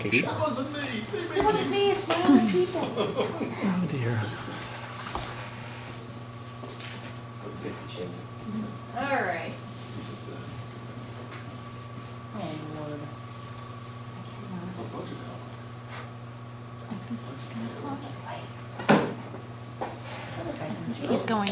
presentation. That wasn't me. It wasn't me, it's my other people. Oh dear. All right. Oh, Lord. He's going.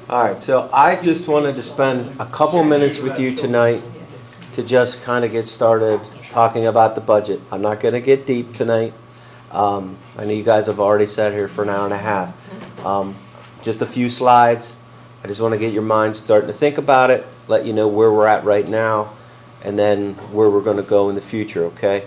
All right, so I just wanted to spend a couple minutes with you tonight to just kind of get started talking about the budget. I'm not going to get deep tonight. I know you guys have already sat here for an hour and a half. Just a few slides. I just want to get your mind starting to think about it, let you know where we're at right now, and then where we're going to go in the future, okay?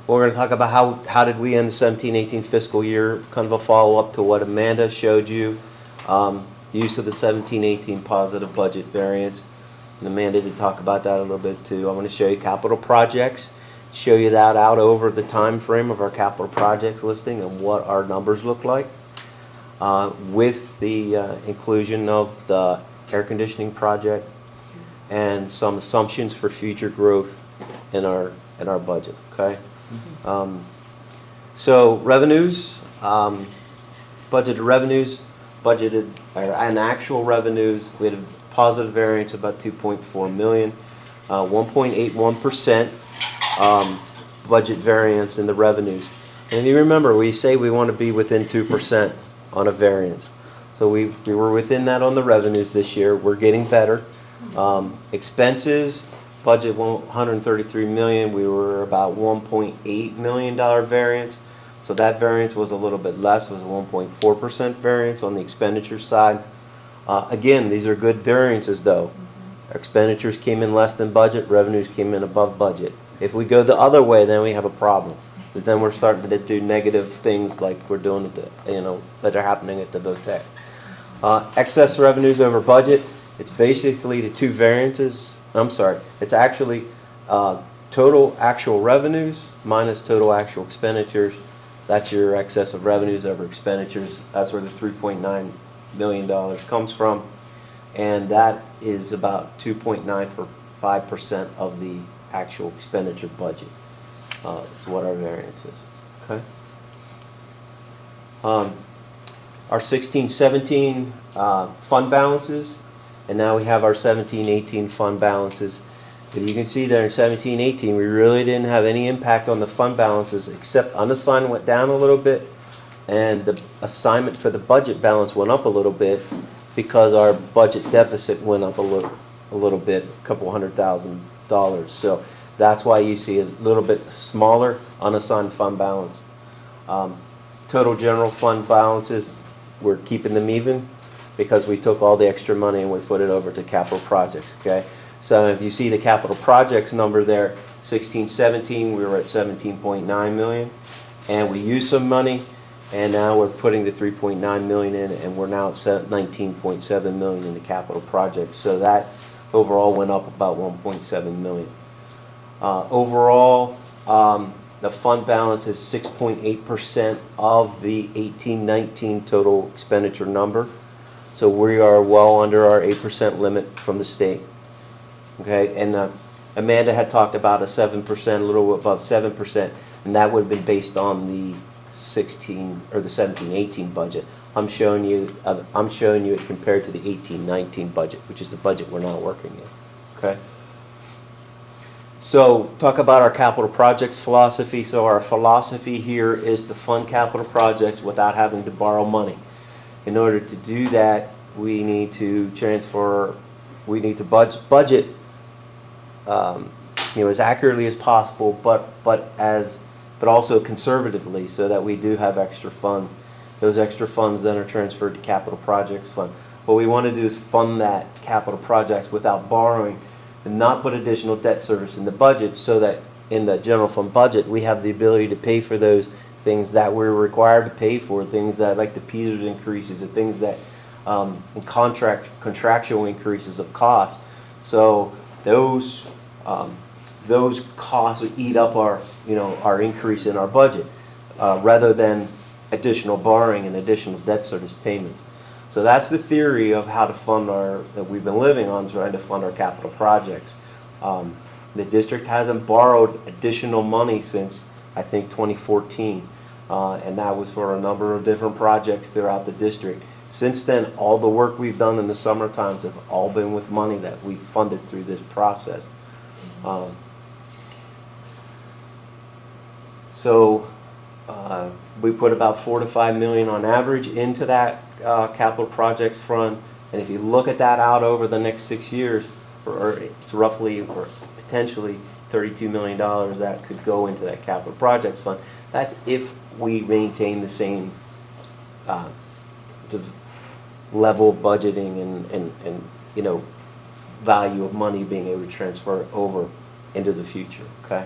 We're going to talk about how did we end the 17-18 fiscal year, kind of a follow-up to what Amanda showed you, use of the 17-18 positive budget variance. And Amanda did talk about that a little bit too. I'm going to show you capital projects, show you that out over the time frame of our capital projects listing and what our numbers look like, with the inclusion of the air conditioning project and some assumptions for future growth in our budget. Okay. So revenues, budgeted revenues, and actual revenues, we had a positive variance of about 2.4 million, 1.81% budget variance in the revenues. And you remember, we say we want to be within 2% on a variance. So we were within that on the revenues this year. We're getting better. Expenses, budget 133 million. We were about $1.8 million variance. So that variance was a little bit less. It was a 1.4% variance on the expenditure side. Again, these are good variances though. Our expenditures came in less than budget. Revenues came in above budget. If we go the other way, then we have a problem. Because then we're starting to do negative things like we're doing at the, that are happening at the VOTEC. Excess revenues over budget. It's basically the two variances. It's actually total actual revenues minus total actual expenditures. That's your excess of revenues over expenditures. That's where the $3.9 million comes from. And that is about 2.95% of the actual expenditure budget. Is what our variance is. Okay. Our 16-17 fund balances, and now we have our 17-18 fund balances. But you can see there in 17-18 we really didn't have any impact on the fund balances except unassigned went down a little bit and the assignment for the budget balance went up a little bit because our budget deficit went up a little bit, a couple $100,000. So that's why you see a little bit smaller unassigned fund balance. Total general fund balances, we're keeping them even because we took all the extra money and we put it over to capital projects. Okay, so if you see the capital projects number there, 16-17, we were at 17.9 million, and we used some money, and now we're putting the 3.9 million in, and we're now at 19.7 million in the capital projects. So that overall went up about 1.7 million. Overall, the fund balance is 6.8% of the 18-19 total expenditure number. So we are well under our 8% limit from the state. Okay, and Amanda had talked about a 7%, a little above 7%, and that would have been based on the 16 or the 17-18 budget. I'm showing you it compared to the 18-19 budget, which is the budget we're not working in. Okay. So talk about our capital projects philosophy. So our philosophy here is to fund capital projects without having to borrow money. In order to do that, we need to budget as accurately as possible, but also conservatively, so that we do have extra funds. Those extra funds then are transferred to capital projects fund. What we want to do is fund that capital projects without borrowing and not put additional debt service in the budget, so that in the general fund budget we have the ability to pay for those things that we're required to pay for, things that like the Peters increases, and things that in contractual increases of cost. So those costs would eat up our increase in our budget. rather than additional borrowing and additional debt service payments. So that's the theory of how to fund that we've been living on, trying to fund our capital projects. The district hasn't borrowed additional money since, I think, 2014, and that was for a number of different projects throughout the district. Since then, all the work we've done in the summer times have all been with money that we funded through this process. We put about $4 to $5 million on average into that capital projects fund, and if you look at that out over the next 6 years, or it's roughly or potentially $32 million that could go into that capital projects fund. That's if we maintain the same level of budgeting and value of money being able to transfer over into the future. Okay.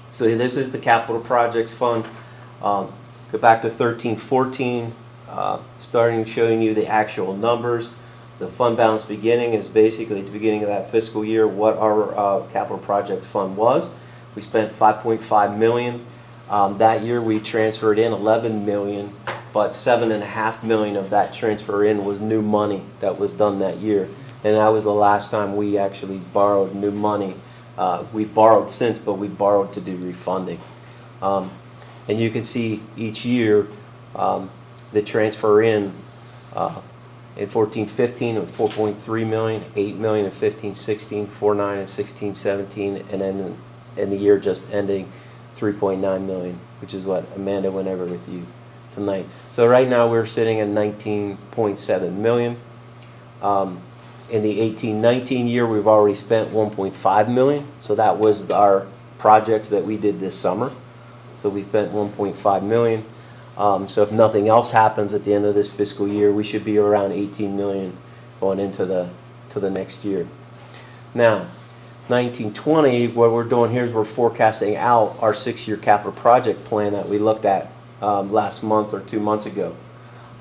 So this is the capital projects fund. Go back to 13-14, starting showing you the actual numbers. The fund balance beginning is basically at the beginning of that fiscal year what our capital project fund was. We spent $5.5 million. That year we transferred in $11 million, but $7.5 million of that transfer in was new money that was done that year. And that was the last time we actually borrowed new money. We borrowed since, but we borrowed to do refunding. And you can see each year the transfer in 14-15 of $4.3 million, $8 million in 15-16, $4.9 in 16-17, and then in the year just ending, $3.9 million, which is what Amanda went over with you tonight. So right now we're sitting at $19.7 million. In the 18-19 year, we've already spent $1.5 million. So that was our projects that we did this summer. So we spent $1.5 million. So if nothing else happens at the end of this fiscal year, we should be around $18 million going into the next year. Now, 1920, what we're doing here is we're forecasting out our 6-year capital project plan that we looked at last month or 2 months ago.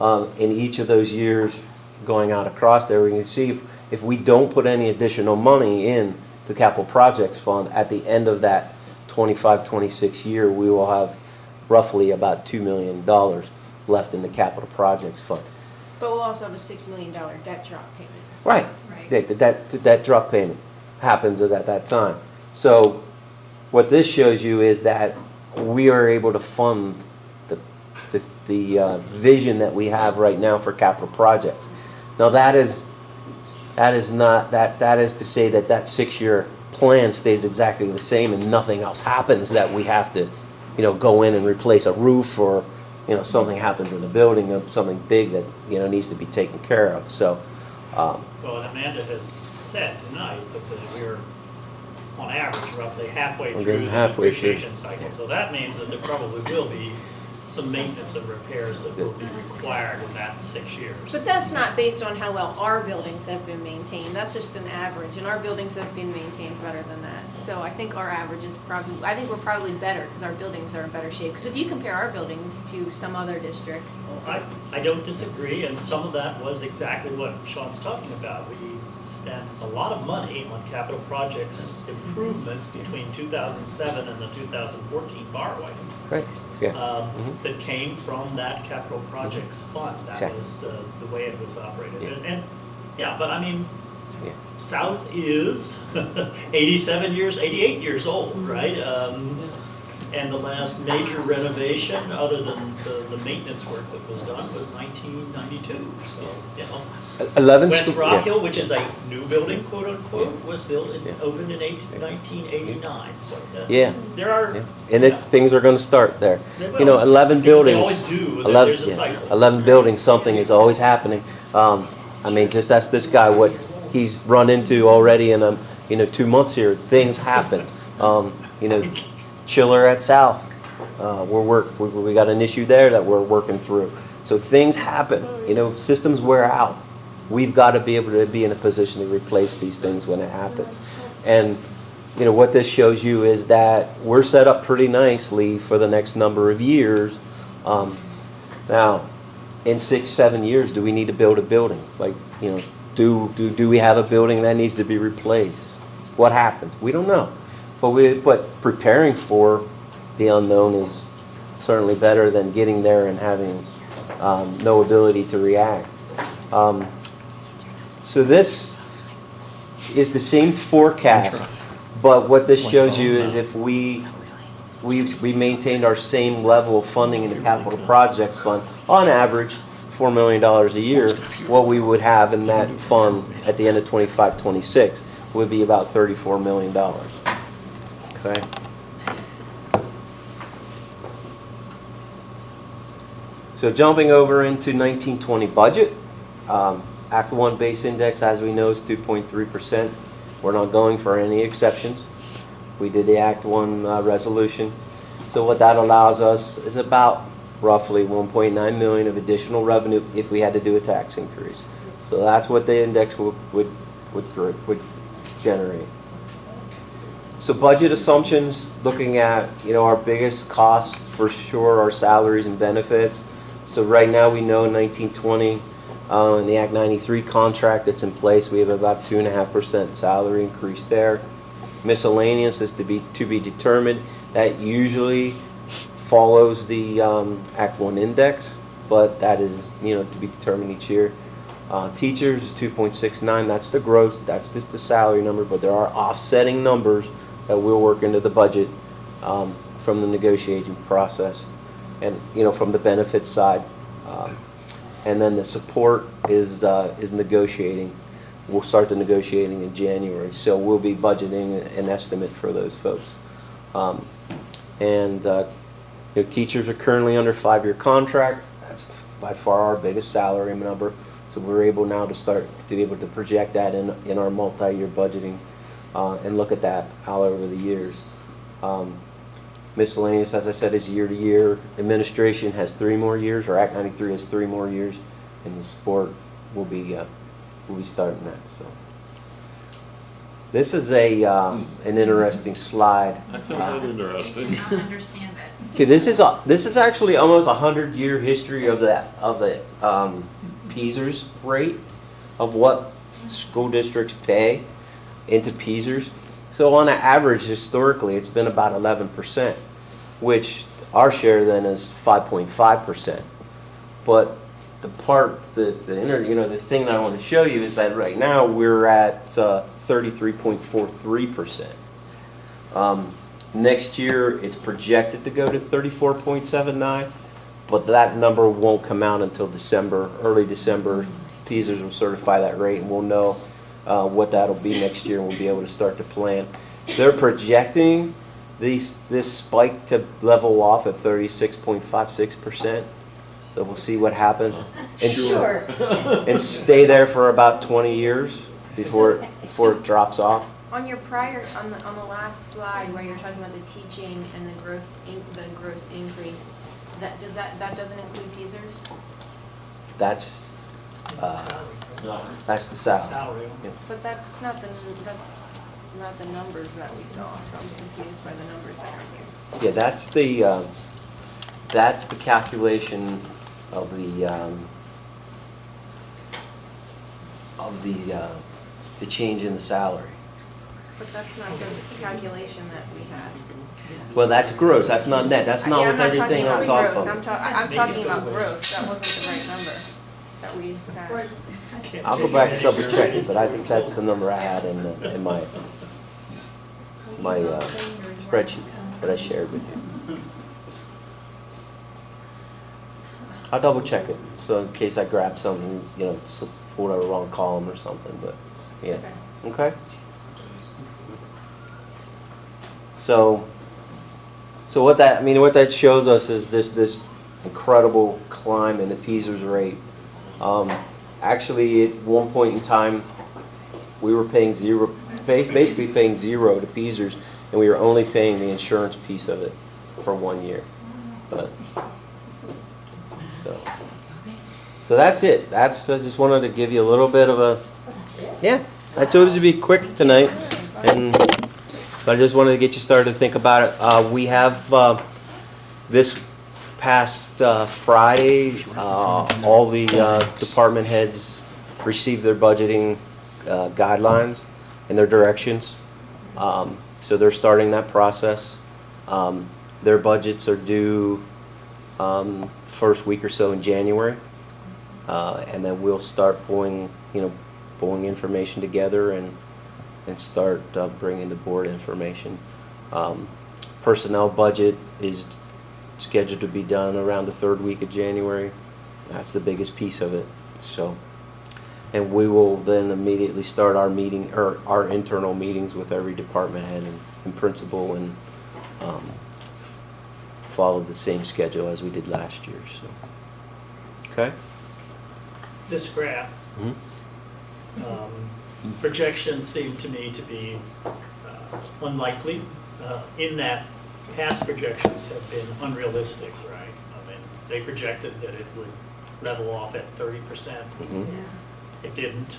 In each of those years, going out across there, we can see if we don't put any additional money in the capital projects fund at the end of that 25-26 year, we will have roughly about $2 million left in the capital projects fund. But we'll also have a $6 million debt drop payment. Right. Yeah, the debt drop payment happens at that time. So what this shows you is that we are able to fund the vision that we have right now for capital projects. Now that is to say that 6-year plan stays exactly the same and nothing else happens, that we have to go in and replace a roof, or something happens in the building, or something big that needs to be taken care of. So well, and Amanda has said tonight that we're on average roughly halfway through the depreciation cycle. So that means that there probably will be some maintenance and repairs that will be required in that 6 years. But that's not based on how well our buildings have been maintained. That's just an average, and our buildings have been maintained better than that. So I think our average is I think we're probably better because our buildings are in better shape. Because if you compare our buildings to some other districts. Well, I don't disagree, and some of that was exactly what Sean's talking about. We spent a lot of money on capital projects improvements between 2007 and the 2014 borrowing. right, yeah, That came from that capital projects fund. That Exactly. was the way it was operated. Yeah. And yeah, but I mean, yeah. South is 88 years old, right? And the last major renovation, other than the maintenance work that was done, was 1992. So, 11 West school- Rock yeah. Hill, which is a new building, quote unquote, was built and Yeah. opened in 1989. So Yeah. there are. Yeah. And things are going to start there. They will. 11 Because buildings. They always do. 11, There's a cycle. 11 buildings, something is always happening. I mean, just ask this guy what he's run into already in 2 months here. Things happen. Chiller at South. We got an issue there that we're working through. So things happen. Systems wear out. We've got to be able to be in a position to replace these things when it happens. And what this shows you is that we're set up pretty nicely for the next number of years. Now, in 6-7 years, do we need to build a building? Do we have a building that needs to be replaced? What happens? We don't know. But preparing for the unknown is certainly better than getting there and having no ability to react. So this is the same forecast, but what this shows you is if we maintained our same level of funding in the capital projects fund, on average, $4 million a year, what we would have in that fund at the end of 25-26 would be about $34 million. Okay? So jumping over into 1920 budget, Act 1 base index, as we know, is 2.3%. We're not going for any exceptions. We did the Act 1 resolution. So what that allows us is about roughly 1.9 million of additional revenue if we had to do a tax increase. So that's what the index would generate. So budget assumptions, looking at our biggest costs for sure are salaries and benefits. So right now we know in 1920 in the Act 93 contract that's in place, we have about 2.5% salary increase there. Miscellaneous is to be determined. That usually follows the Act 1 index, but that is to be determined each year. Teachers 2.69. That's the gross. That's just the salary number, but there are offsetting numbers that will work into the budget from the negotiating process, and from the benefits side. And then the support is negotiating. We'll start the negotiating in January, so we'll be budgeting an estimate for those folks. Teachers are currently under 5-year contract. That's by far our biggest salary number. So we're able now to be able to project that in our multi-year budgeting and look at that all over the years. Miscellaneous, as I said, is year to year. Administration has 3 more years, or Act 93 has 3 more years, and the support will be starting that. So this is an interesting slide. I found that interesting. I don't understand it. Okay, this is actually almost 100-year history of the PSERS rate of what school districts pay into PSERS. So on an average, historically, it's been about 11%, which our share then is 5.5%. But the thing that I want to show you is that right now we're at 33.43%. Next year, it's projected to go to 34.79, but that number won't come out until December, early December. PSERS will certify that rate, and we'll know what that'll be next year, and we'll be able to start to plan. They're projecting this spike to level off at 36.56%. So we'll see what happens, and Sure. and stay there for about 20 years before it drops off. On your on the last slide where you're talking about the teaching and the gross increase, that doesn't include PSERS? That's the salary. Salary. Yeah. But that's not the numbers that we saw, so I'm confused by the numbers that are here. Yeah, that's the calculation of the change in the salary. But that's not the calculation that we had. Well, that's gross. That's not net. That's not with everything else off of. I'm talking about gross. That wasn't the right number that we had. I'll go back and double check it, but I think that's the number I had in my spreadsheet that I shared with you. I'll double check it, so in case I grab something, pulled out a wrong column or something, but yeah. Okay? So what that shows us is this incredible climb in the PSERS rate. Actually, at one point in time, we were basically paying zero to PSERS, and we were only paying the insurance piece of it for 1 year. But so that's it. I just wanted to give you a little bit of a. Yeah, I chose to be quick tonight, but I just wanted to get you started to think about it. We have this past Friday, all the department heads received their budgeting guidelines and their directions. So they're starting that process. Their budgets are due first week or so in January, and then we'll start pulling information together and start bringing the board information. Personnel budget is scheduled to be done around the third week of January. That's the biggest piece of it. So, and we will then immediately start our meeting, or our internal meetings with every department head and principal, and follow the same schedule as we did last year. So, okay. This graph, projections seem to me to be unlikely, in that past projections have been unrealistic, right? I mean, they projected that it would level off at 30%. It didn't.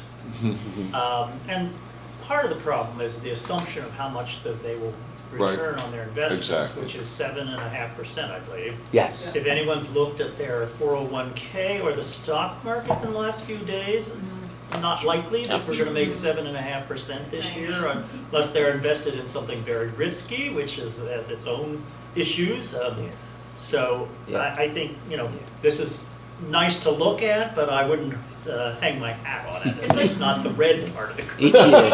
And part of the problem is the assumption of how much that they will return on their investments, Exactly. which is 7.5%, I believe. Yes. If anyone's looked at their 401k or the stock market in the last few days, it's not likely that we're gonna make 7.5% this year unless they're invested in something very risky, which has its own issues. So Yeah. I think, this is nice to look at, but I wouldn't hang my hat on it. It's least not the red part of the curve. Each year.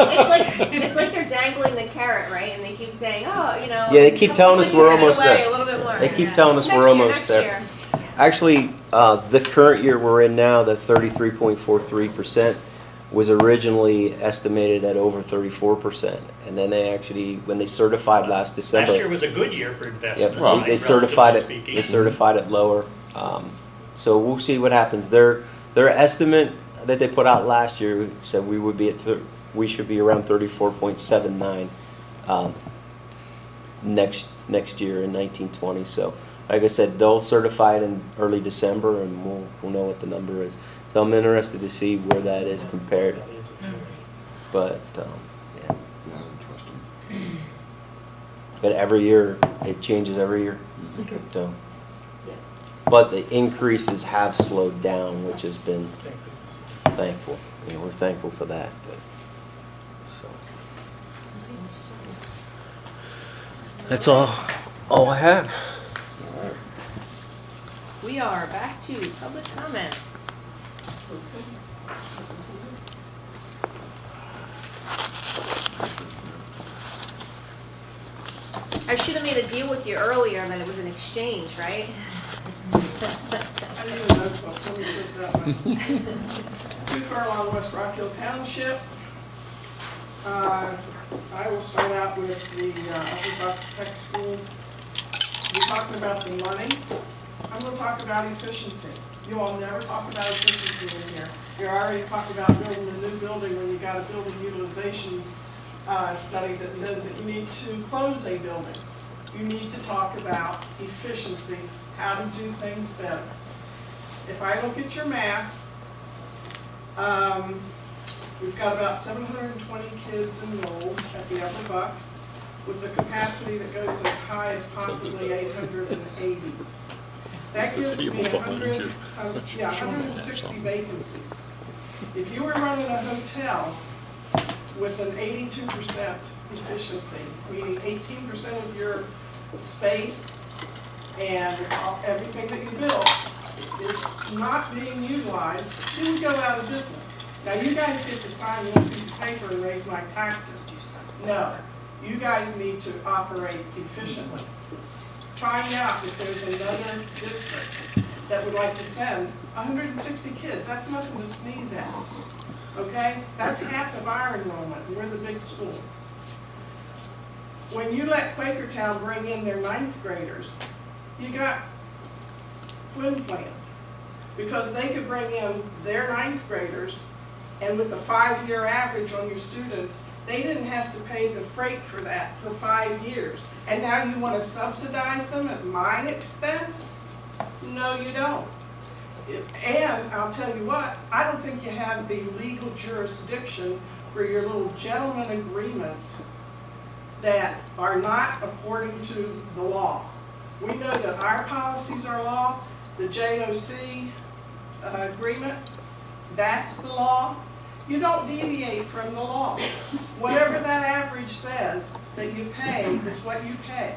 It's like they're dangling the carrot, right? And they keep saying, oh, Yeah, they keep telling us we're almost there. A little bit more. They keep telling us we're almost there. Actually, the current year we're in now, the 33.43%, was originally estimated at over 34%. And then they actually, when they certified last December. Last year was a good year for investment, Yep, right, they certified relatively it. speaking. They certified it lower. So we'll see what happens. Their estimate that they put out last year said we would be we should be around 34.79 next year in 1920. So like I said, they'll certify it in early December, and we'll know what the number is. So I'm interested to see where that is compared. That is- But yeah. Yeah, I don't trust them. But every year, it changes every year. So, but the increases have slowed down, which has been Thank goodness, yes. thankful. We're thankful for that. So that's all I have. We are back to public comment. I should have made a deal with you earlier that it was an exchange, right? I didn't even know, but let me put it that way. Sue Furlong, West Rock Hill Township. I will start out with the Upper Bucks Tech School. We're talking about the money. I'm gonna talk about efficiency. You all never talk about efficiency in here. You're already talking about building a new building when you got a building utilization study that says that you need to close a building. You need to talk about efficiency, how to do things better. If I look at your math, we've got about 720 kids enrolled at the Upper Bucks, with the capacity that goes as high as possibly 880. That gives me 160 vacancies. If you were running a hotel with an 82% efficiency, meaning 18% of your space and everything that you built is not being utilized, you would go out of business. Now, you guys get to sign one piece of paper and raise my taxes. No, you guys need to operate efficiently. Find out if there's another district that would like to send 160 kids. That's nothing to sneeze at, okay? That's half of our enrollment, and we're the big school. When you let Quakertown bring in their 9th graders, you got flim-flam, because they could bring in their 9th graders, and with a 5-year average on your students, they didn't have to pay the freight for that for 5 years. And now you want to subsidize them at my expense? No, you don't. And I'll tell you what, I don't think you have the legal jurisdiction for your little gentleman agreements that are not according to the law. We know that our policies are law, the JOC agreement, that's the law. You don't deviate from the law. Whatever that average says that you pay is what you pay.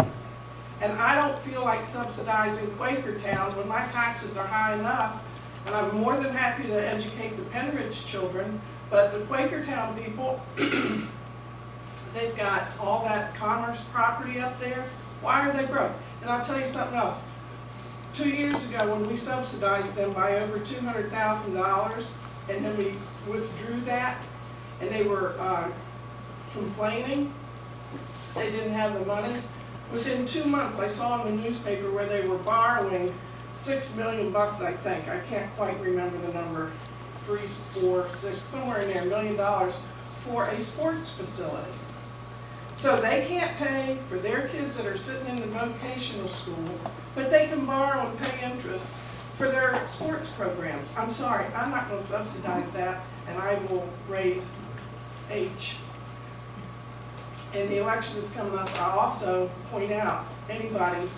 And I don't feel like subsidizing Quakertown when my taxes are high enough. And I'm more than happy to educate the Pennridge children, but the Quakertown people, they've got all that commerce property up there. Why are they broke? And I'll tell you something else. 2 years ago, when we subsidized them by over $200,000, and then we withdrew that, and they were complaining they didn't have the money, within 2 months, I saw in the newspaper where they were borrowing $6 million, I think. I can't quite remember the number. 3, 4, 6, somewhere in there, $1 million for a sports facility. So they can't pay for their kids that are sitting in the vocational school, but they can borrow and pay interest for their sports programs. I'm sorry, I'm not going to subsidize that, and I will raise H. And the election is coming up. I also point out anybody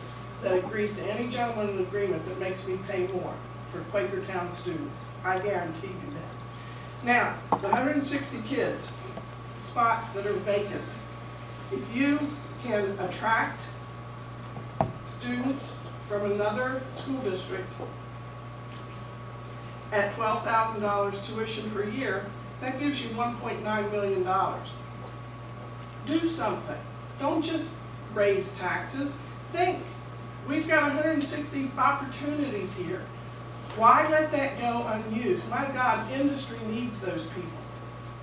that agrees to any gentleman agreement that makes me pay more for Quakertown students. I guarantee you that. Now, the 160 kids, spots that are vacant, if you can attract students from another school district at $12,000 tuition per year, that gives you $1.9 million. Do something. Don't just raise taxes. Think. We've got 160 opportunities here. Why let that go unused? My God, industry needs those people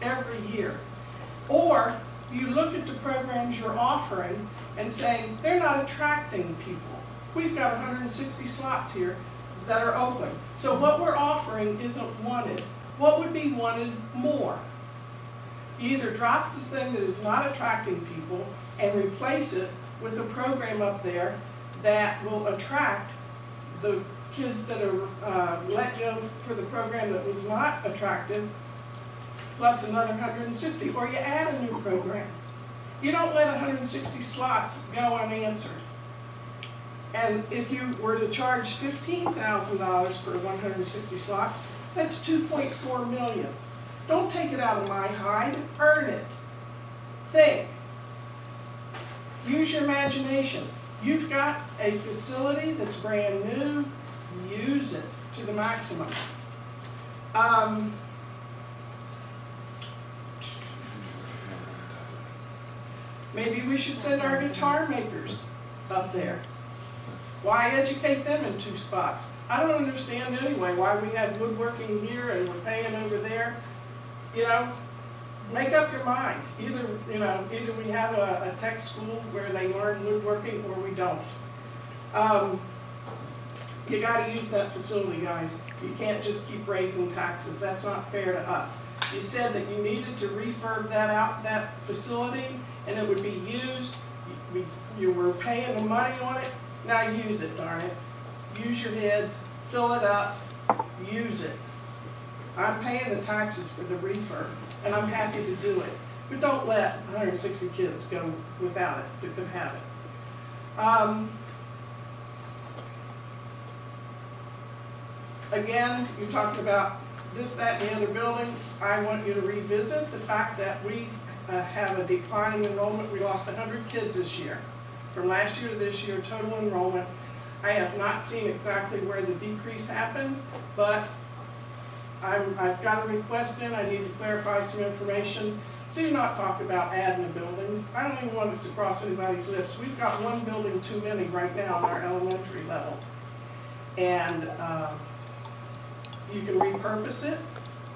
every year. Or you look at the programs you're offering and saying, they're not attracting people. We've got 160 slots here that are open. So what we're offering isn't wanted. What would be wanted more? Either drop the thing that is not attracting people and replace it with a program up there that will attract the kids that are let go for the program that was not attractive, plus another 160, or you add a new program. You don't let 160 slots go unanswered. And if you were to charge $15,000 for 160 slots, that's $2.4 million. Don't take it out of my hide, earn it. Think. Use your imagination. You've got a facility that's brand new, use it to the maximum. Maybe we should send our guitar makers up there. Why educate them in 2 spots? I don't understand anyway why we have woodworking here and we're paying over there. You know, make up your mind. Either we have a tech school where they learn woodworking or we don't. You got to use that facility, guys. You can't just keep raising taxes. That's not fair to us. You said that you needed to refurb that facility, and it would be used. You were paying the money on it. Now use it, darn it. Use your heads. Fill it up. Use it. I'm paying the taxes for the refurb, and I'm happy to do it. But don't let 160 kids go without it that could have it. Again, you're talking about this, that, and the other building. I want you to revisit the fact that we have a declining enrollment. We lost 100 kids this year. From last year to this year, total enrollment. I have not seen exactly where the decrease happened, but I've got a request in. I need to clarify some information. Do not talk about adding a building. I don't even want it to cross anybody's lips. We've got 1 building too many right now on our elementary level. And you can repurpose it.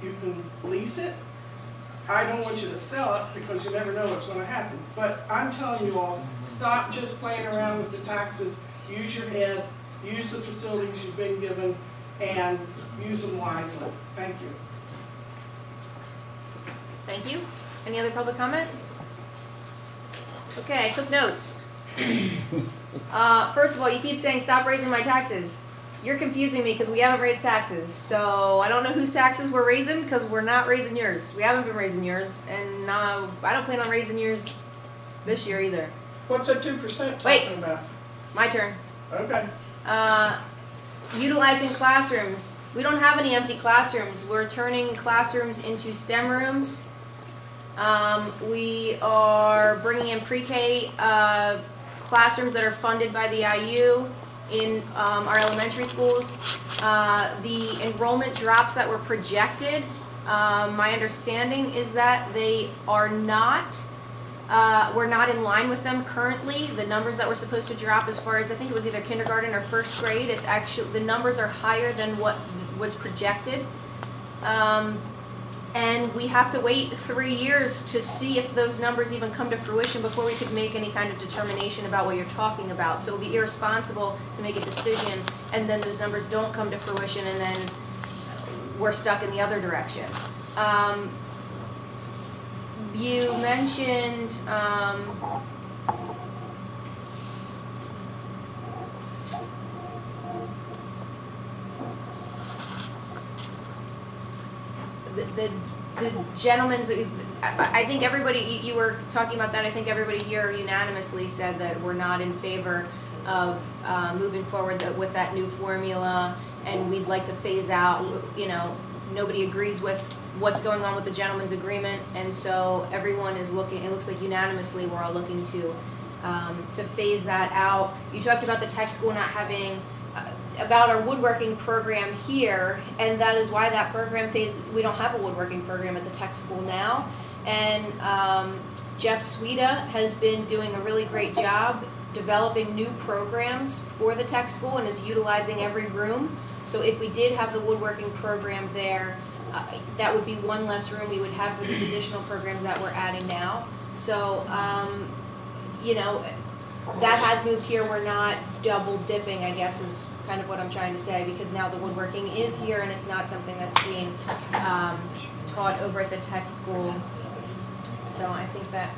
You can lease it. I don't want you to sell it because you never know what's going to happen. But I'm telling you all, stop just playing around with the taxes. Use your head. Use the facilities you've been given, and use them wisely. Thank you. Thank you. Any other public comment? Okay, I took notes. First of all, you keep saying stop raising my taxes. You're confusing me because we haven't raised taxes. So I don't know whose taxes we're raising because we're not raising yours. We haven't been raising yours, and I don't plan on raising yours this year either. What's that 2% Wait. talking about? My turn. Okay. Utilizing classrooms. We don't have any empty classrooms. We're turning classrooms into STEM rooms. We are bringing in pre-K classrooms that are funded by the IU in our elementary schools. The enrollment drops that were projected, my understanding is that they are not, we're not in line with them currently. The numbers that were supposed to drop as far as, I think it was either kindergarten or first grade, it's actually, the numbers are higher than what was projected. And we have to wait 3 years to see if those numbers even come to fruition before we could make any kind of determination about what you're talking about. So it would be irresponsible to make a decision and then those numbers don't come to fruition and then we're stuck in the other direction. You mentioned, the gentleman's, I think everybody, you were talking about that, I think everybody here unanimously said that we're not in favor of moving forward with that new formula, and we'd like to phase out, you know, nobody agrees with what's going on with the gentleman's agreement, and so everyone is looking, it looks like unanimously we're all looking to phase that out. You talked about the tech school not having, about our woodworking program here, and that is why that program we don't have a woodworking program at the tech school now. And Jeff Sweda has been doing a really great job developing new programs for the tech school and is utilizing every room. So if we did have the woodworking program there, that would be one less room we would have for these additional programs that we're adding now. So, you know, that has moved here. We're not double dipping, I guess, is kind of what I'm trying to say, because now the woodworking is here and it's not something that's being taught over at the tech school. So I think that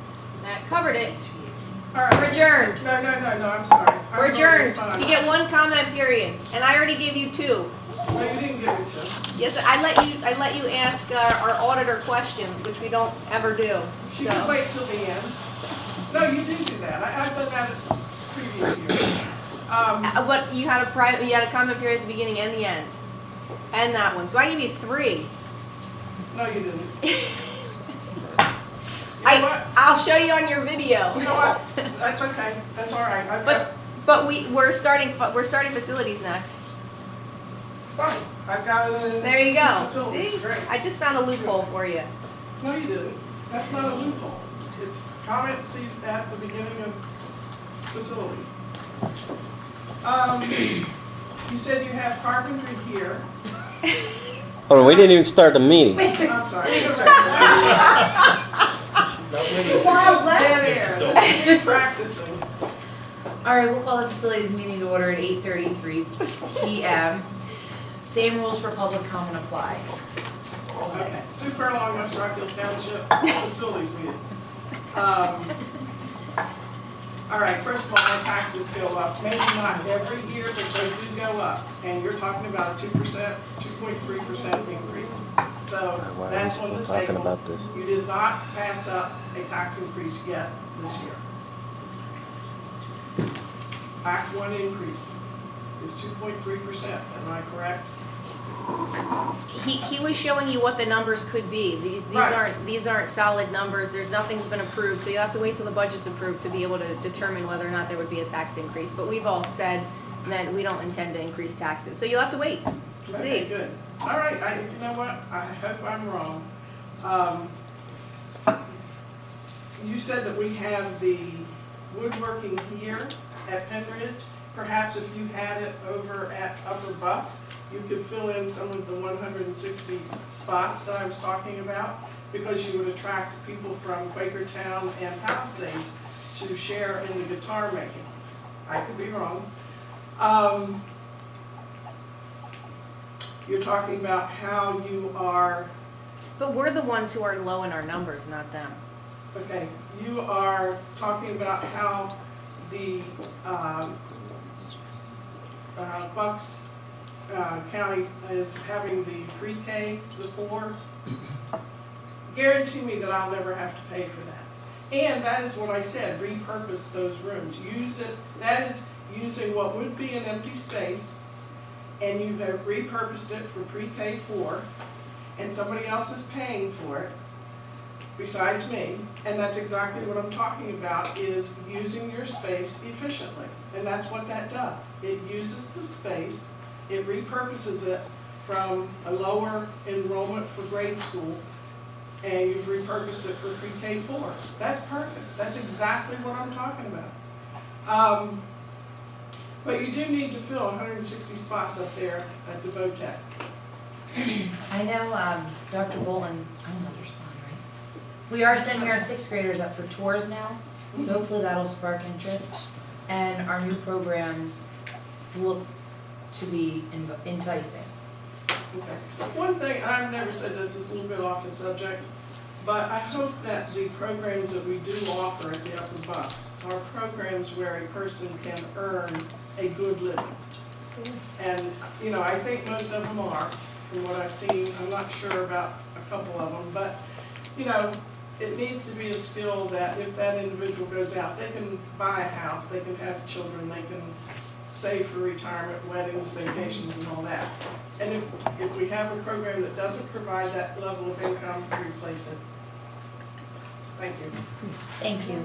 covered it. All right. We're adjourned. No, I'm sorry. We're adjourned. You get one comment period, and I already gave you 2. No, you didn't give me 2. Yes, I let you ask our auditor questions, which we don't ever do. She could wait till the end. No, you do that. I've done that previous years. But you had a comment period at the beginning and the end, and that one. So I gave you 3. No, you didn't. You know what? I'll show you on your video. You know what? That's okay. That's all right. But we're starting facilities next. Fine. I've got it. There you go. See? Great. I just found a loophole for you. No, you didn't. That's not a loophole. It's comments at the beginning of facilities. You said you have carpentry here. Hold on, we didn't even start the meeting. I'm sorry. This is You're practicing. All right, we'll call the facilities meeting to order at 8:33 p.m. Same rules for public comment apply. Okay. Sue Furlong, West Rockville Township, facilities meeting. All right, first of all, my taxes go up. Maybe not every year, but they do go up. And you're talking about a 2%, 2.3% increase. So Why are we that's on still the talking table. about this? You did not pass up a tax increase yet this year. Act 1 increase is 2.3%, am I correct? He was showing you what the numbers could be. Right. These aren't solid numbers. Nothing's been approved, so you have to wait till the budget's approved to be able to determine whether or not there would be a tax increase. But we've all said that we don't intend to increase taxes, so you'll have to wait and see. Okay, good. All right, you know what, I hope I'm wrong. You said that we have the woodworking here at Pennridge. Perhaps if you had it over at Upper Bucks, you could fill in some of the 160 spots that I was talking about, because you would attract people from Quakertown and Palisades to share in the guitar making. I could be wrong. You're talking about how you are, But we're the ones who are low in our numbers, not them. okay, you are talking about how the Bucks County is having the pre-K, the 4. Guarantee me that I'll never have to pay for that. And that is what I said, repurpose those rooms. Use it, that is using what would be an empty space, and you've repurposed it for pre-K 4, and somebody else is paying for it. besides me, and that's exactly what I'm talking about, is using your space efficiently. And that's what that does. It uses the space, it repurposes it from a lower enrollment for grade school, and you've repurposed it for pre-K4. That's perfect. That's exactly what I'm talking about. But you do need to fill 160 spots up there at the VOTEC. I know, Dr. Bolin, I don't know their spot, right? We are sending our sixth graders up for tours now, so hopefully that'll spark interest. And our new programs look to be enticing. Okay. One thing, I've never said this, is a little bit off the subject, but I hope that the programs that we do offer at the Upper Bucks are programs where a person can earn a good living. And, you know, I think most of them are, from what I've seen. I'm not sure about a couple of them, but, you know, it needs to be a skill that if that individual goes out, they can buy a house, they can have children, they can save for retirement, weddings, vacations, and all that. And if we have a program that doesn't provide that level of income, replace it. Thank you. Thank you.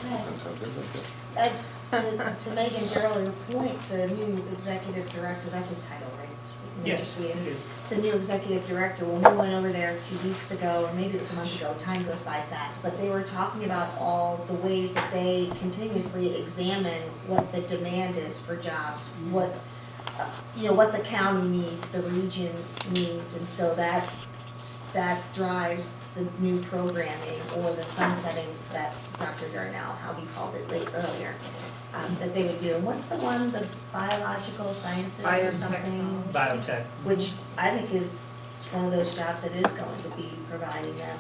That sounds good, okay. As to Megan's earlier point, the new executive director, that's his title, right? It's Mr. Yes, Sweden. it is. The new executive director, when we went over there a few weeks ago, or maybe it was a month ago, time goes by fast, but they were talking about all the ways that they continuously examine what the demand is for jobs, what, you know, what the county needs, the region needs, and so that drives the new programming or the sunsetting that Dr. Darnell, how he called it earlier, that they would do. And what's the one, the biological sciences or something? Biotech. Which I think is one of those jobs that is going to be providing them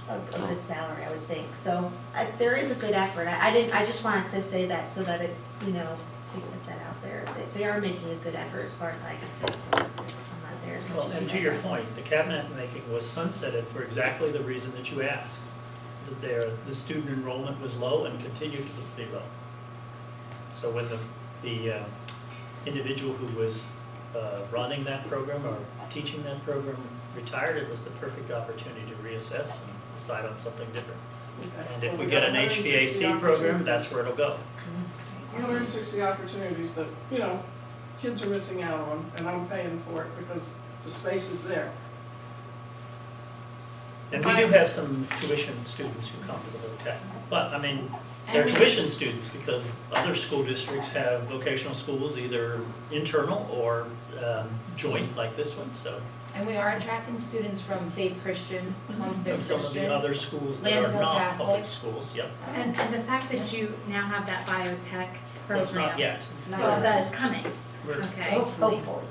a good salary, I would think. So there is a good effort. I just wanted to say that so that it, you know, to get that out there. They are making a good effort as far as I can see. I'm not there as much Well, as you and to guys your are. point, the cabinet making was sunsetted for exactly the reason that you asked. That the student enrollment was low and continued to be low. So when the individual who was running that program or teaching that program retired, it was the perfect opportunity to reassess and decide on something different. And if we get an HVAC program, that's where it'll go. 160 opportunities that, you know, kids are missing out on, and I'm paying for it because the space is there. And we do have some tuition students who come to the VOTEC. But, I mean, they're And we- tuition students because other school districts have vocational schools, either internal or joint, like this one, so. And we are attracting students from Faith Christian, Homestead From some of the Christian. other schools that Lansdale are not Catholic. public schools, yep. And the fact that you now have that biotech Well, it's program. not yet. Not Well, yet. that it's coming, We're- okay? Hopefully. Well,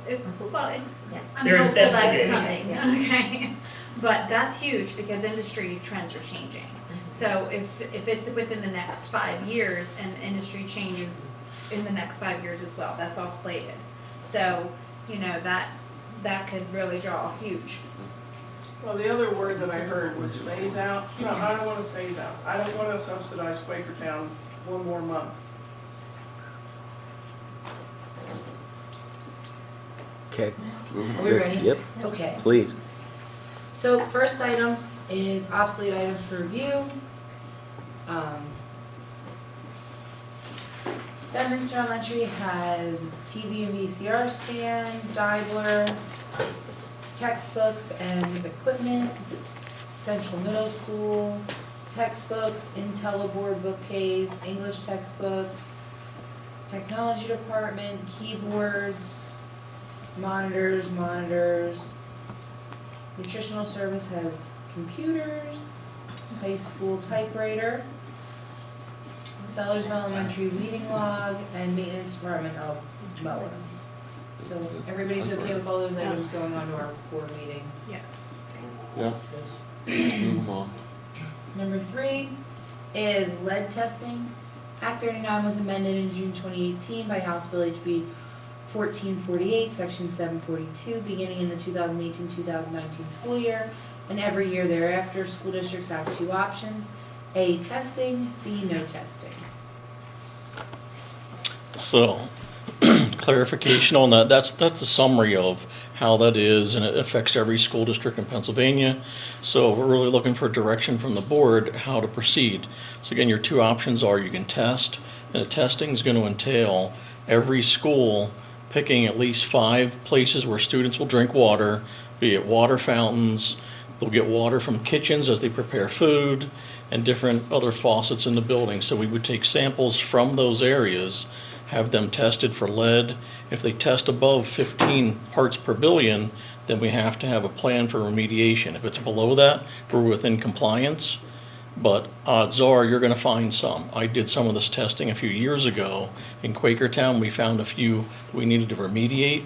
Yeah. I'm They're hopeful that it's investigating. coming, okay? But that's huge because industry trends are changing. So if it's within the next 5 years and industry changes in the next 5 years as well, that's all slated. So, you know, that could really draw huge. Well, the other word that I heard was phase out. No, I don't want to phase out. I don't want to subsidize Quakertown one more month. Okay. Are we ready? Yep, Okay. please. So first item is obsolete items for review. Bedminster Elementary has TV and VCR stand, dialer, textbooks and equipment. Central Middle School, textbooks, IntelliBoard bookcase, English textbooks, Technology Department, keyboards, monitors. Nutritional Service has computers, high school typewriter, Sellersville Elementary reading log, and maintenance department mower. So everybody's okay with all those items going on to our board meeting? Yes. Yeah, Yes. let's move them on. Number 3 is lead testing. Act 39 was amended in June 2018 by House Bill HB 1448, Section 742, beginning in the 2018-2019 school year, and every year thereafter, school districts have 2 options: A, testing, B, no testing. So, clarification on that, that's a summary of how that is, and it affects every school district in Pennsylvania. So we're really looking for direction from the board how to proceed. So again, your two options are you can test, and the testing is going to entail every school picking at least 5 places where students will drink water, be it water fountains, they'll get water from kitchens as they prepare food, and different other faucets in the building. So we would take samples from those areas, have them tested for lead. If they test above 15 parts per billion, then we have to have a plan for remediation. If it's below that, we're within compliance, but odds are you're gonna find some. I did some of this testing a few years ago in Quakertown. We found a few that we needed to remediate.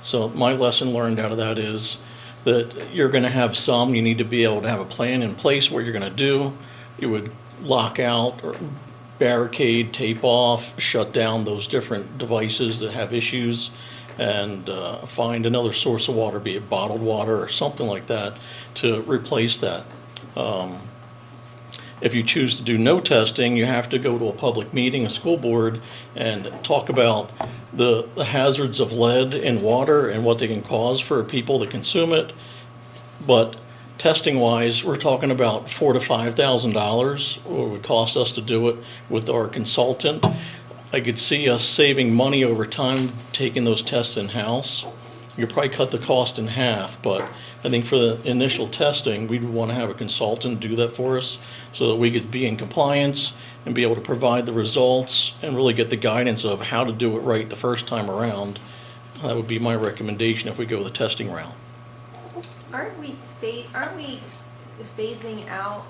So my lesson learned out of that is that you're gonna have some, you need to be able to have a plan in place what you're gonna do. You would lock out or barricade, tape off, shut down those different devices that have issues, and find another source of water, be it bottled water or something like that, to replace that. If you choose to do no testing, you have to go to a public meeting, a school board, and talk about the hazards of lead in water and what they can cause for people that consume it. But testing-wise, we're talking about $4,000 to $5,000, what it would cost us to do it with our consultant. I could see us saving money over time taking those tests in-house. You could probably cut the cost in half, but I think for the initial testing, we'd want to have a consultant do that for us so that we could be in compliance and be able to provide the results and really get the guidance of how to do it right the first time around. That would be my recommendation if we go the testing route. Aren't we phasing out,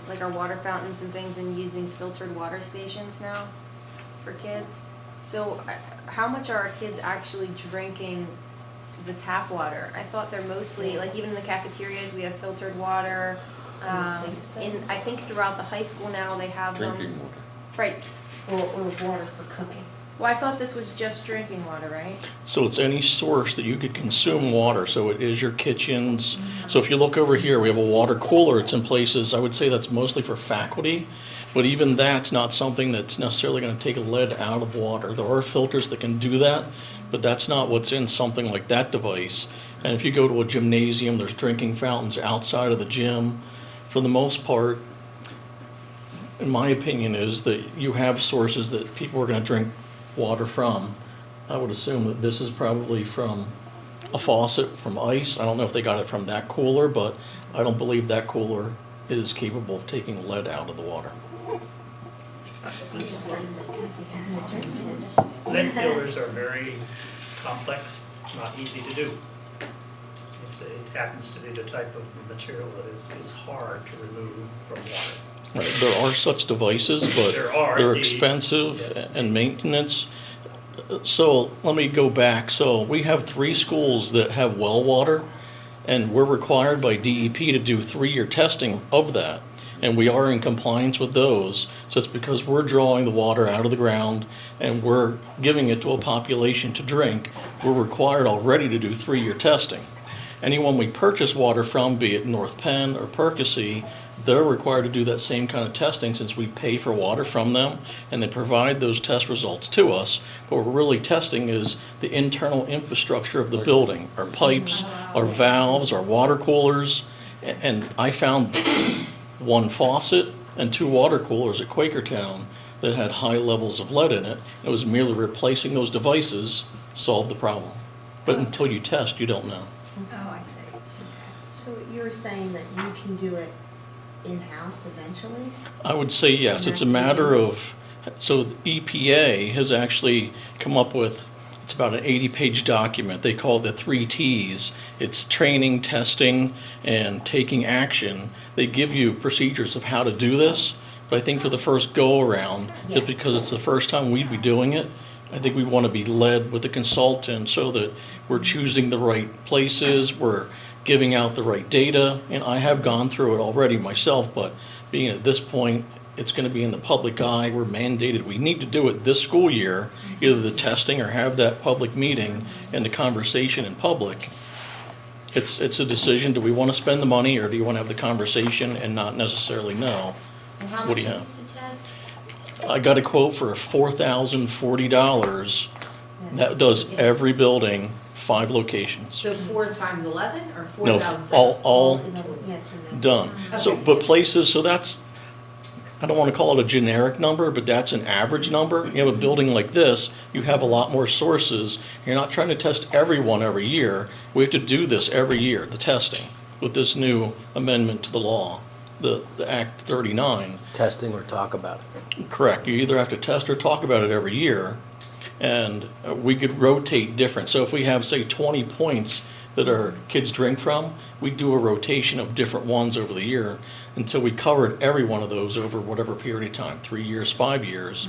like our water fountains and things and using filtered water stations now for kids? So how much are our kids actually drinking the tap water? I thought they're mostly, like even in the cafeterias, we have filtered water. I think throughout the high school now they have them. Drinking water. Right. Or water for cooking. Well, I thought this was just drinking water, right? So it's any source that you could consume water, so it is your kitchens. So if you look over here, we have a water cooler, it's in places, I would say that's mostly for faculty, but even that's not something that's necessarily gonna take lead out of water. There are filters that can do that, but that's not what's in something like that device. And if you go to a gymnasium, there's drinking fountains outside of the gym. For the most part, in my opinion, is that you have sources that people are gonna drink water from. I would assume that this is probably from a faucet from ice. I don't know if they got it from that cooler, but I don't believe that cooler is capable of taking lead out of the water. Lead filters are very complex, not easy to do. It happens to be the type of material that is hard to remove from water. Right, there are such devices, but they're expensive yes. and maintenance. So let me go back. So we have 3 schools that have well water, and we're required by DEP to do 3-year testing of that. And we are in compliance with those. So it's because we're drawing the water out of the ground and we're giving it to a population to drink. We're required already to do 3-year testing. Anyone we purchase water from, be it North Penn or Percy, they're required to do that same kind of testing since we pay for water from them and they provide those test results to us. What we're really testing is the internal infrastructure of the building, our pipes, our valves, our water coolers. And I found 1 faucet and 2 water coolers at Quakertown that had high levels of lead in it. It was merely replacing those devices solved the problem. But until you test, you don't know. Oh, I see. So you're saying that you can do it in-house eventually? I would say yes. It's a matter of, so the EPA has actually come up with, it's about an 80-page document. They call it the 3 T's. It's training, testing, and taking action. They give you procedures of how to do this, but I think for the first go-around, just because it's the first time we'd be doing it, I think we want to be led with a consultant so that we're choosing the right places, we're giving out the right data, and I have gone through it already myself, but being at this point, it's going to be in the public eye, we're mandated, we need to do it this school year, either the testing or have that public meeting and the conversation in public. It's a decision, do we want to spend the money or do you want to have the conversation and not necessarily know? And how What much do you is have? it to test? I got a quote for $4,040. That does every building 5 locations. So 4 times 11 or No, 4,000? all Yeah, it's in there. done. So, Okay. but places, so that's, I don't wanna call it a generic number, but that's an average number. You have a building like this, you have a lot more sources. You're not trying to test everyone every year. We have to do this every year, the testing, with this new amendment to the law, the Act 39. Testing or talk about it. Correct. You either have to test or talk about it every year, and we could rotate different. So if we have, say, 20 points that our kids drink from, we do a rotation of different ones over the year until we covered every one of those over whatever period of time, 3 years, 5 years.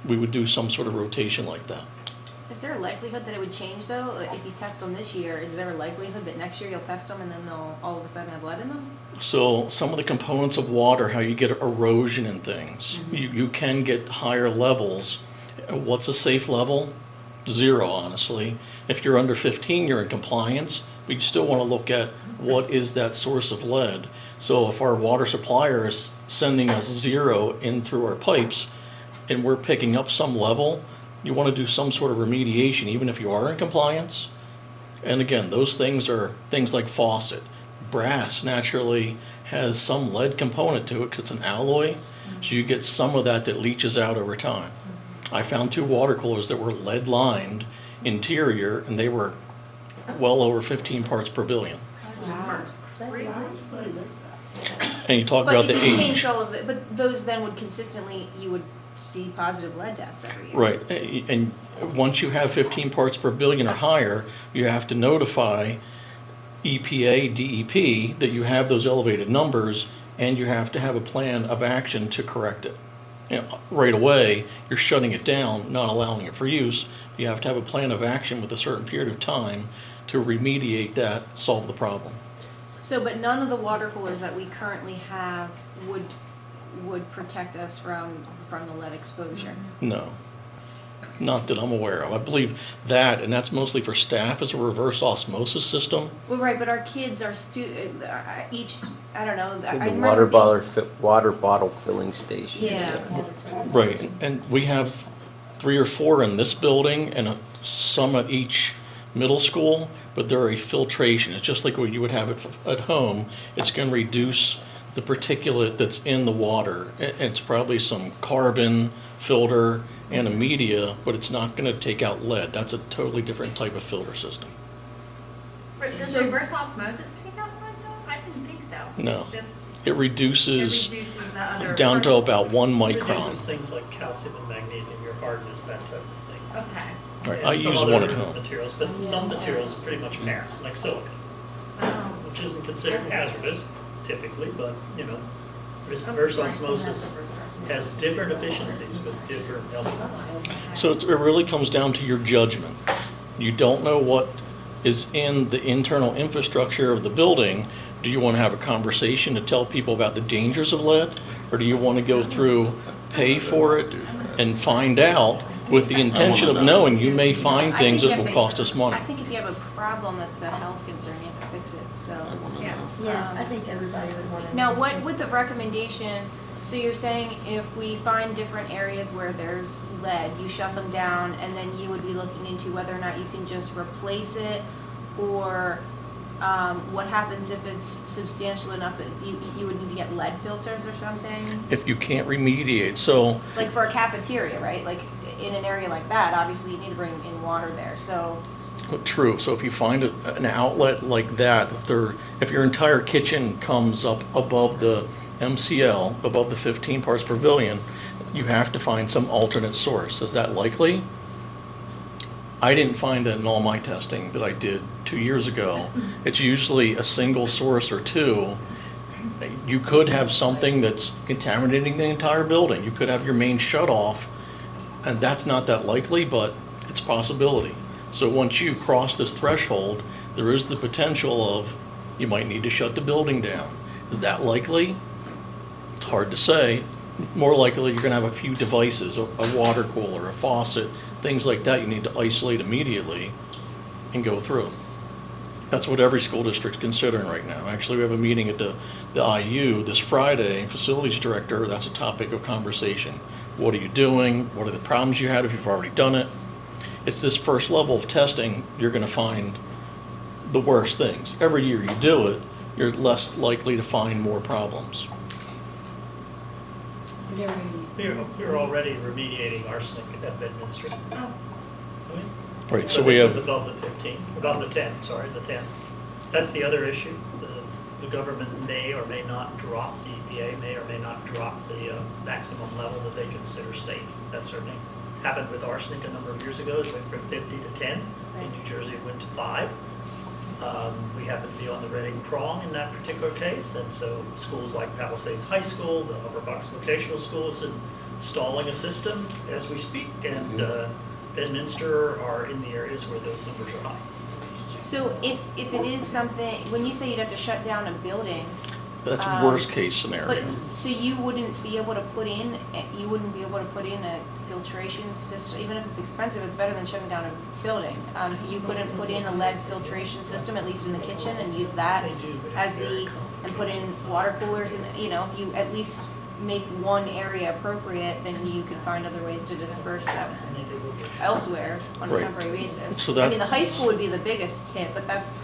We would do some sort of rotation like that. Is there a likelihood that it would change though? Like, if you test them this year, is there a likelihood that next year you'll test them and then they'll all of a sudden have lead in them? So some of the components of water, how you get erosion and things, you can get higher levels. What's a safe level? 0, honestly. If you're under 15, you're in compliance, but you still want to look at what is that source of lead. So if our water supplier is sending us 0 in through our pipes and we're picking up some level, you want to do some sort of remediation, even if you are in compliance. And again, those things are things like faucet. Brass naturally has some lead component to it because it's an alloy, so you get some of that leaches out over time. I found 2 water coolers that were lead lined interior, and they were well over 15 parts per billion. And you talk But about the if you age. changed all of the, but those then would consistently, you would see positive lead tests every year. Right, and once you have 15 parts per billion or higher, you have to notify EPA, DEP that you have those elevated numbers, and you have to have a plan of action to correct it. You know, right away, you're shutting it down, not allowing it for use. You have to have a plan of action with a certain period of time to remediate that, solve the problem. So, but none of the water coolers that we currently have would protect us from the lead exposure. No, not that I'm aware of. I believe that, and that's mostly for staff, is a reverse osmosis system. Well, right, but our kids are each, I don't know, I The remember water bottle filling station. Yeah. Right, and we have 3 or 4 in this building and some at each middle school, but they're a filtration. It's just like what you would have at home. It's going to reduce the particulate that's in the water. It's probably some carbon filter and a media, but it's not going to take out lead. That's a totally different type of filter system. Does So- reverse osmosis take out lead though? I didn't think so. No. It's just, It reduces the other. down to about 1 It reduces micron. things like calcium and magnesium, your hardness, that type of thing. Okay. Right, And I some use other one at home. materials, but some materials pretty much pass, like silicon, Oh. which isn't considered hazardous typically, but, you know, reverse osmosis has different efficiencies with different elements. So it really comes down to your judgment. You don't know what is in the internal infrastructure of the building. Do you want to have a conversation to tell people about the dangers of lead? Or do you want to go through, pay for it, and find out with the intention of knowing you may find I things think that you will have to- cost us money? I think if you have a problem that's a health concern, you have to fix it, so. Yeah. Yeah, I think everybody would wanna. Now, what with the recommendation, so you're saying if we find different areas where there's lead, you shut them down, and then you would be looking into whether or not you can just replace it, or what happens if it's substantial enough that you would need to get lead filters or something? If you can't remediate, so Like for a cafeteria, right? Like in an area like that, obviously you need to bring in water there, so. true. So if you find an outlet like that, if your entire kitchen comes up above the MCL, above the 15 parts per billion, you have to find some alternate source. Is that likely? I didn't find that in all my testing that I did 2 years ago. It's usually a single source or 2. You could have something that's contaminating the entire building. You could have your main shut off, and that's not that likely, but it's a possibility. So once you cross this threshold, there is the potential of you might need to shut the building down. Is that likely? It's hard to say. More likely, you're gonna have a few devices, a water cooler, a faucet, things like that you need to isolate immediately and go through. That's what every school district's considering right now. Actually, we have a meeting at the IU this Friday, facilities director, that's a topic of conversation. What are you doing? What are the problems you had if you've already done it? it's this first level of testing, you're gonna find the worst things. Every year you do it, you're less likely to find more problems. Is everybody? You're already remediating arsenic at Bedminster. Oh. Right, so Because we it was have, above the 15, above the 10, sorry, the 10. That's the other issue. The government may or may not drop, the EPA may or may not drop the maximum level that they consider safe. That certainly happened with arsenic a number of years ago. It went from 50 to 10. In New Jersey, it went to 5. We happen to be on the Reading prong in that particular case, and so schools like Palisades High School, the Upper Bucks Vocational School is installing a system as we speak, and Bedminster are in the areas where those numbers are high. So if it is something, when you say you'd have to shut down a building, that's worst case scenario. but, so you wouldn't be able to put in a filtration system, even if it's expensive, it's better than shutting down a building. You couldn't put in a lead filtration system, at least in the kitchen, and use that They do, but it's as very and put in water coolers, and, you know, if you at least make one area appropriate, then you can find other ways to disperse them I think they will get elsewhere on a Right. temporary basis. So I that's- mean, the high school would be the biggest hit, but that's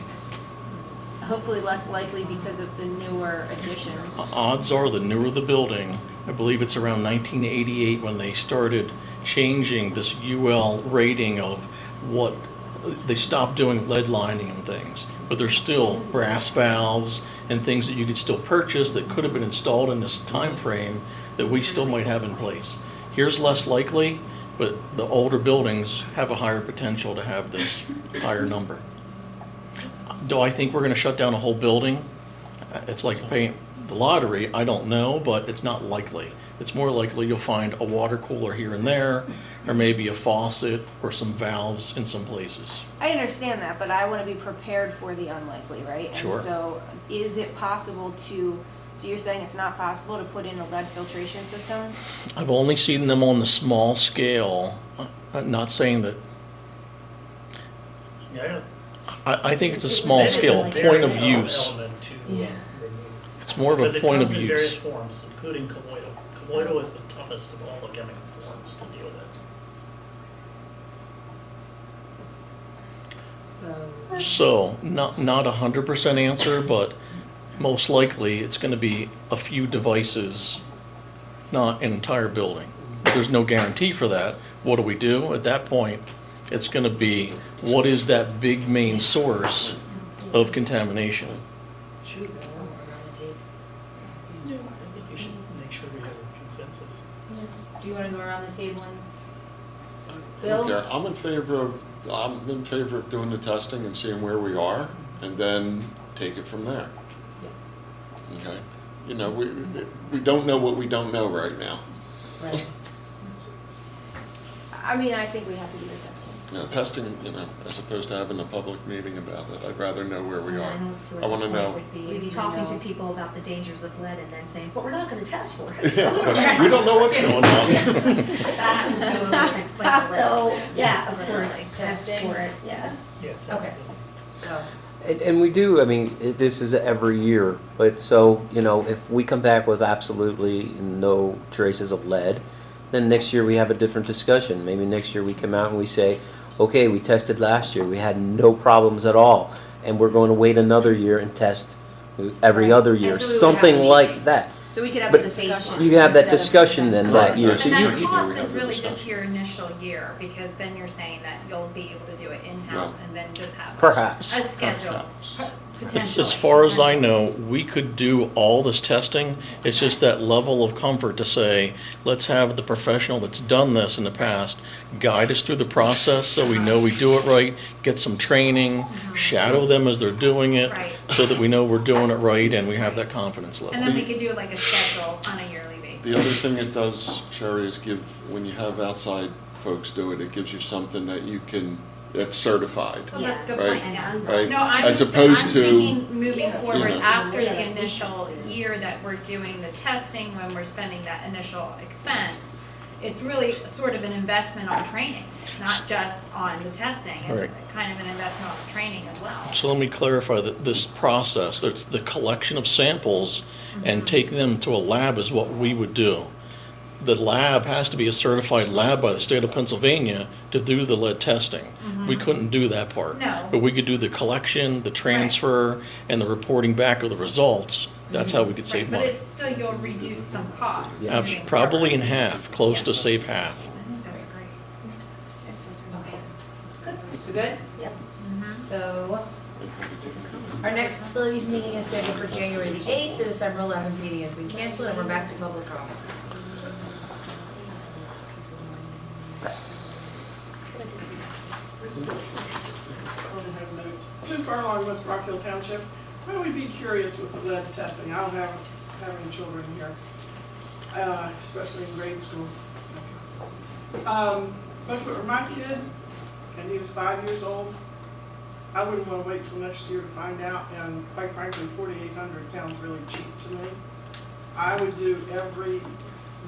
hopefully less likely because of the newer additions. Odds are, the newer the building, I believe it's around 1988 when they started changing this UL rating of what, they stopped doing lead lining and things. But there's still brass valves and things that you could still purchase that could have been installed in this time frame that we still might have in place. Here's less likely, but the older buildings have a higher potential to have this higher number. Do I think we're gonna shut down a whole building? It's like paying the lottery, I don't know, but it's not likely. It's more likely you'll find a water cooler here and there, or maybe a faucet or some valves in some places. I understand that, but I wanna be prepared for the unlikely, right? Sure. And so, is it possible to, so you're saying it's not possible to put in a lead filtration system? I've only seen them on the small scale, not saying that, Yeah, I think it's a small scale, That is a point of very use. tough element to Yeah. remove. It's more of a point Because it of comes in various use. forms, including colloidal. Colloidal is the toughest of all the chemical forms to deal with. So, not 100% answer, but most likely it's gonna be a few devices, not an entire building. There's no guarantee for that. What do we do? At that point, it's gonna be, what is that big main source of contamination? Should we go somewhere around the table? I think you should make sure we have a consensus. Do you wanna go around the table and? Bill? Yeah, I'm in favor of doing the testing and seeing where we are, and then take it from there. Okay? You know, we don't know what we don't know right now. Right. I mean, I think we have to do the testing. You know, testing, you know, as opposed to having a public meeting about it, I'd rather know where we I are. don't see I what wanna the point know. would be, We need to talking to know. people about the dangers of lead and then saying, but we're not gonna test for it. Yeah, but we don't know what's going on. That has to do with like the lead. So, yeah, of course, Like test testing? for it, yeah. Yes, Okay. absolutely. So, And we do, I mean, this is every year, but so, you know, if we come back with absolutely no traces of lead, then next year we have a different discussion. Maybe next year we come out and we say, okay, we tested last year, we had no problems at all, and we're going to wait another year and test every Right. other And year, so we would have a something meeting. like that. So we could have But a discussion. You can have that instead of discussion then testing. that year, so And you, that you- cost we is have the really just discussion. your initial year, because then you're saying that you'll be able to do it in-house Yeah. and then just have Perhaps. a schedule, potentially. As far as I know, we could do all this testing. It's just that level of comfort to say, let's have the professional that's done this in the past guide us through the process so we know we do it right, get some training, shadow them as they're doing it, Right. so that we know we're doing it right and we have that confidence And level. then we could do like a schedule on a yearly basis. The other thing it does, Sherry, is give, when you have outside folks do it, it gives you something that you can, that's certified. Well, that's a good Yeah. point, And yeah. Right. No, I'm As just, opposed I'm to- thinking moving forward know. after Yeah. the initial year that we're doing the testing, when we're spending that initial expense, it's really sort of an investment on training, not just on the testing. It's Right. kind of an investment on the training as well. So let me clarify that this process, that's the collection of samples and take them to a lab is what we would do. the lab has to be a certified lab by the state of Pennsylvania to do the lead testing. We couldn't do that part. No. But we could do the collection, the transfer, and the reporting back of the results. That's how we could Right, save but money. it's still, you'll reduce some costs. Probably in half, close to save half. I think that's great. Okay. So good? Yep. So, our next facilities meeting is scheduled for January the 8th. The December 11th meeting has been canceled, and we're back to public comment. Sue Furlong, West Rockville Township. Why don't we be curious with the lead testing? I don't have any children here, especially in grade school. But for my kid, and he was 5 years old, I wouldn't want to wait till next year to find out, and quite frankly, $4,800 sounds really cheap to me. I would do every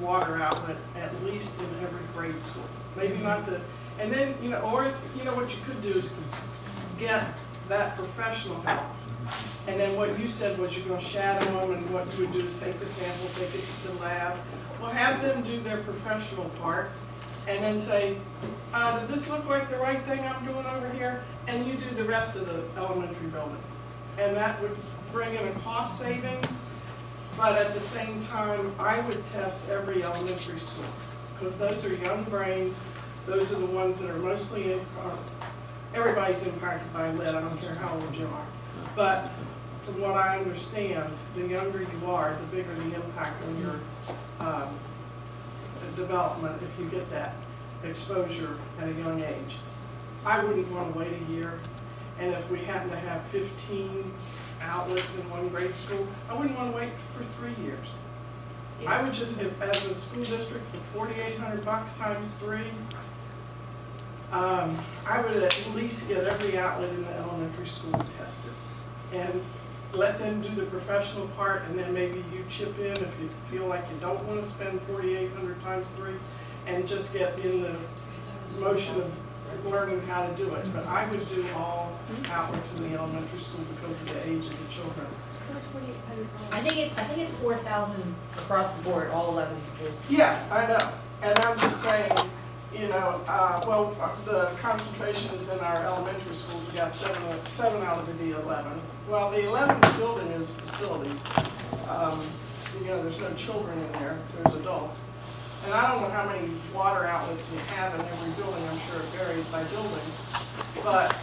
water outlet, at least in every grade school. Maybe not the, and then, or, what you could do is get that professional help. And then what you said was you're gonna shadow them, and what you would do is take the sample, take it to the lab. Well, have them do their professional part, and then say, does this look like the right thing I'm doing over here? And you do the rest of the elementary building. And that would bring in a cost savings, but at the same time, I would test every elementary school, because those are young brains, those are the ones that are mostly everybody's impacted by lead, I don't care how old you are. But from what I understand, the younger you are, the bigger the impact on your development if you get that exposure at a young age. I wouldn't want to wait a year, and if we happen to have 15 outlets in one grade school, I wouldn't want to wait for 3 years. I would just, as a school district, for $4,800 times 3, I would at least get every outlet in the elementary schools tested. And let them do the professional part, and then maybe you chip in if you feel like you don't want to spend $4,800 times 3, and just get in the motion of learning how to do it. But I would do all outlets in the elementary school because of the age of the children. I think it's 4,000 across the board, all 11 schools. Yeah, I know, and I'm just saying, the concentration is in our elementary schools. We got seven out of the 11. Well, the 11th building is facilities. There's no children in there, there's adults. And I don't know how many water outlets you have in every building, I'm sure it varies by building. But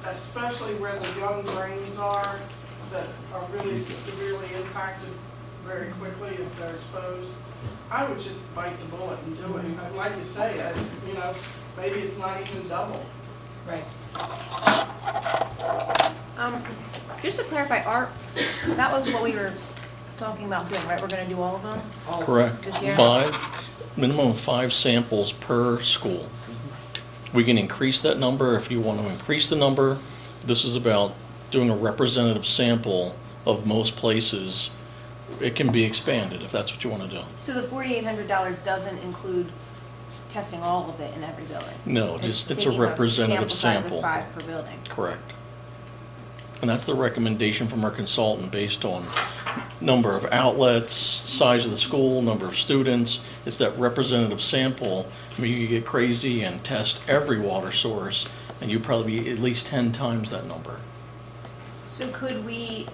especially where the young brains are, that are really severely impacted very quickly if they're exposed, I would just bite the bullet and do it. And like you say, maybe it's not even double. Right. Just to clarify, that was what we were talking about doing, right? We're gonna do all of them? Correct. This year? Minimum of 5 samples per school. We can increase that number if you want to increase the number. This is about doing a representative sample of most places. It can be expanded if that's what you want to do. So the $4,800 doesn't include testing all of it in every building? No, it's a taking representative sample sample. size of 5 per building. Correct. And that's the recommendation from our consultant based on number of outlets, size of the school, number of students. It's that representative sample. I mean, you could get crazy and test every water source, and you'd probably be at least 10 times that number. So could we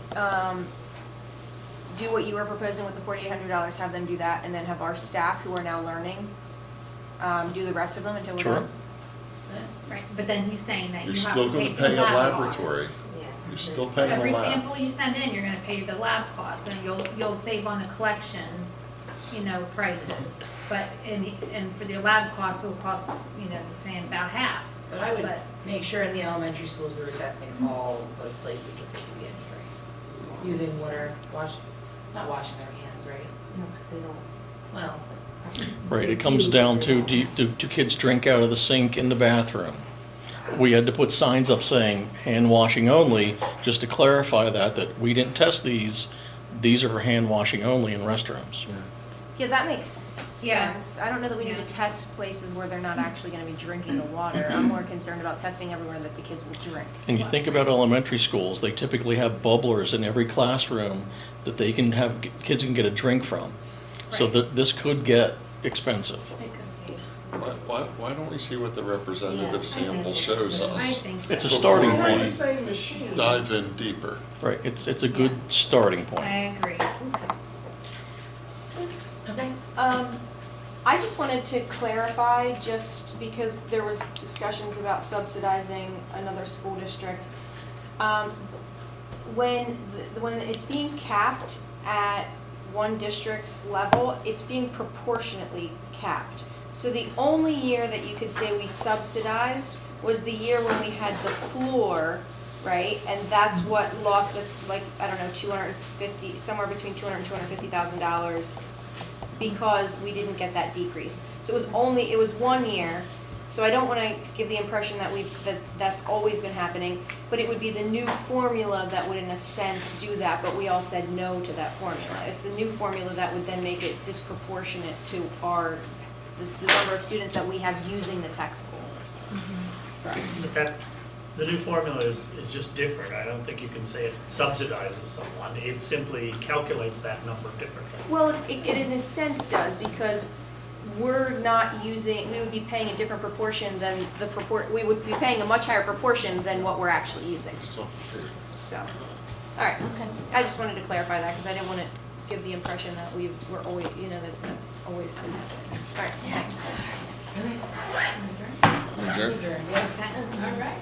do what you were proposing with the $4,800, have them do that, and then have our staff who are now learning do the rest of them until we're Sure. done? Right, but then he's saying that you You're have still to pay gonna for the pay a lab costs. laboratory. Yeah. You're still paying a Every lab. sample you send in, you're gonna pay the lab costs, and you'll save on the collection, prices. But, and for the lab cost, it'll cost, saying about half. But I would make sure in the elementary schools we were testing all the places that they could be in, using water, not washing their hands, right? No, because they don't. Well, Right, They it comes do, down but to, they do kids drink out of the sink in the bathroom? We had to put signs up saying hand washing only, just to clarify that we didn't test these. These are for hand washing only in restrooms. Yeah, that makes Yeah. sense. I don't know that we need to Yeah. test places where they're not actually gonna be drinking the water. I'm more concerned about testing everywhere that the kids will drink. And you think about elementary schools, they typically have bubblers in every classroom that they can have, kids can get a drink from. So Right. this could get expensive. It could be. Why don't we see what the Yeah, I representative think sample it shows should. I us? think so. It's a starting When you point, say machine, Dive in deeper. right? It's a good starting point. I agree. Okay. I just wanted to clarify, just because there was discussions about subsidizing another school district. When it's being capped at one district's level, it's being proportionately capped. So the only year that you could say we subsidized was the year when we had the floor, right? And that's what lost us, like, I don't know, 250, somewhere between $200,000 and $250,000, because we didn't get that decrease. So it was 1 year. So I don't wanna give the impression that that's always been happening, but it would be the new formula that would in a sense do that, but we all said no to that formula. It's the new formula that would then make it disproportionate to the number of students that we have using the tech school. For us. But the new formula is just different. I don't think you can say it subsidizes someone. It simply calculates that number differently. Well, it in a sense does, because we would be paying a different proportion than we would be paying a much higher proportion than what we're actually using, so. All right, I just wanted to clarify that, because I didn't want to give the impression that we're always, that's always been happening. All right, thanks. Adjourn? Adjourn, yeah. Okay. All right.